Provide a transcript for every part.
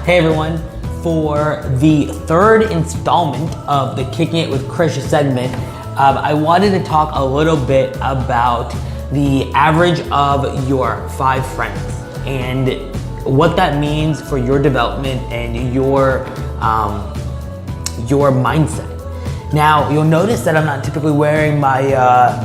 Hey everyone, for the third installment of the Kicking It with Krish segment, I wanted to talk a little bit about the average of your 5 friends and what that means for your development and your mindset. Now, you'll notice that I'm not typically wearing my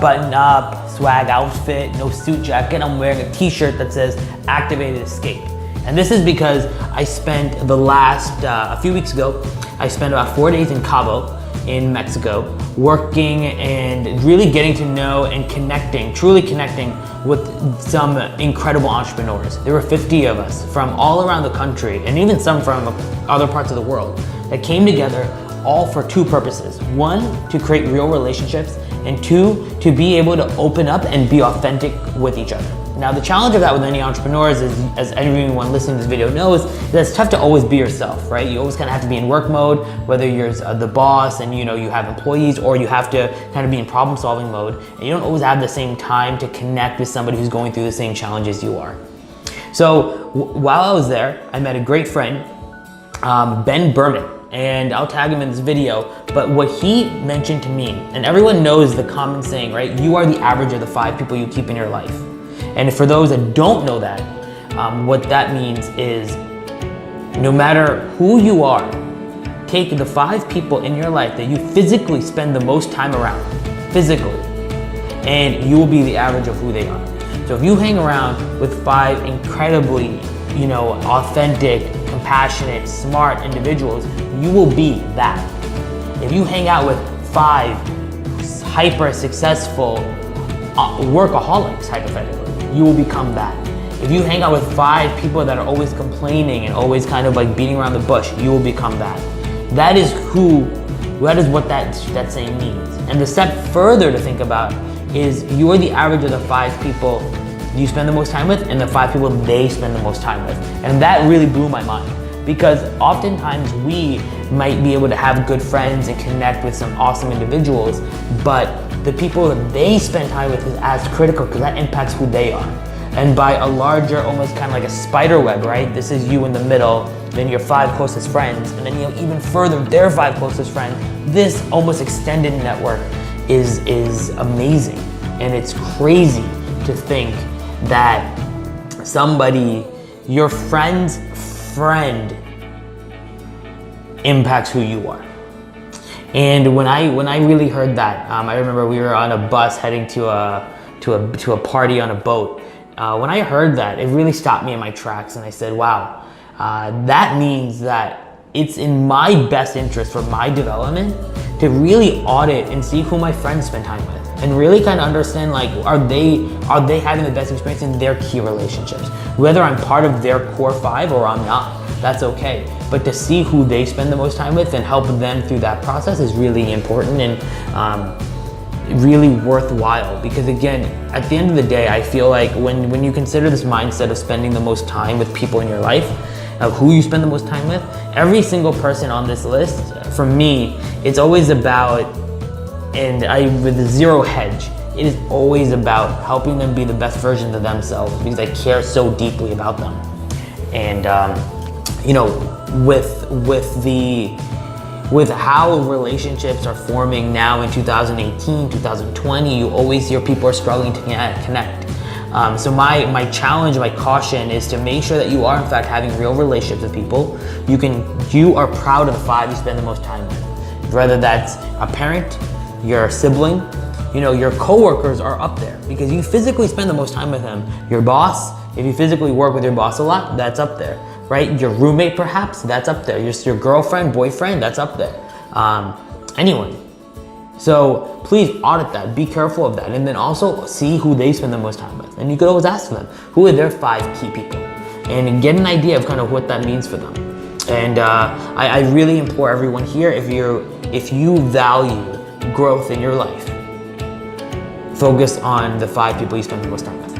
button-up swag outfit, no suit jacket. I'm wearing a t-shirt that says Activated Escape. And this is because I spent the last, a few weeks ago, I spent about 4 days in Cabo in Mexico, working and really getting to know and connecting, truly connecting with some incredible entrepreneurs. There were 50 of us from all around the country, and even some from other parts of the world, that came together all for 2 purposes. 1, to create real relationships, and 2, to be able to open up and be authentic with each other. Now, the challenge of that with any entrepreneurs is, as anyone listening to this video knows, that it's tough to always be yourself, right? You always kind of have to be in work mode, whether you're the boss and you have employees, or you have to kind of be in problem solving mode, and you don't always have the same time to connect with somebody who's going through the same challenges you are. So while I was there, I met a great friend, Ben Berman, and I'll tag him in this video, but what he mentioned to me, and everyone knows the common saying, right? You are the average of the 5 people you keep in your life. And for those that don't know that, what that means is no matter who you are, take the 5 people in your life that you physically spend the most time around, physically, and you will be the average of who they are. So if you hang around with 5 incredibly, authentic, compassionate, smart individuals, you will be that. If you hang out with 5 hyper successful workaholics, hypothetically, you will become that. If you hang out with 5 people that are always complaining and always kind of like beating around the bush, you will become that. That is what that saying means. And the step further to think about is you are the average of the 5 people you spend the most time with and the 5 people they spend the most time with. And that really blew my mind, because oftentimes we might be able to have good friends and connect with some awesome individuals, but the people that they spend time with is as critical, because that impacts who they are. And by a larger, almost kind of like a spider web, right? This is you in the middle, then your 5 closest friends, and then even further, their 5 closest friends. This almost extended network is amazing. And it's crazy to think that your friend's friend impacts who you are. And when I really heard that, I remember we were on a bus heading to a party on a boat. When I heard that, it really stopped me in my tracks, and I said, wow, that means that it's in my best interest for my development to really audit and see who my friends spend time with, and really kind of understand, like, are they having the best experience in their key relationships? Whether I'm part of their core 5 or I'm not, that's okay. But to see who they spend the most time with and help them through that process is really important and really worthwhile. Because again, at the end of the day, I feel like when you consider this mindset of spending the most time with people in your life, of who you spend the most time with, every single person on this list, for me, it's always about, with zero hedge, it is always about helping them be the best version of themselves, because I care so deeply about them. And with how relationships are forming now in 2018, 2020, you always hear people are struggling to connect. So my challenge, my caution is to make sure that you are in fact having real relationships with people. You are proud of the 5 you spend the most time with. Whether that's a parent, your sibling, your coworkers are up there because you physically spend the most time with them. Your boss, if you physically work with your boss a lot, that's up there, right? Your roommate perhaps, that's up there. Your girlfriend, boyfriend, that's up there. Anyone. So please audit that, be careful of that, and then also see who they spend the most time with. And you could always ask them, who are their 5 key people? And get an idea of kind of what that means for them. And I really implore everyone here, if you value growth in your life, focus on the 5 people you spend the most time with.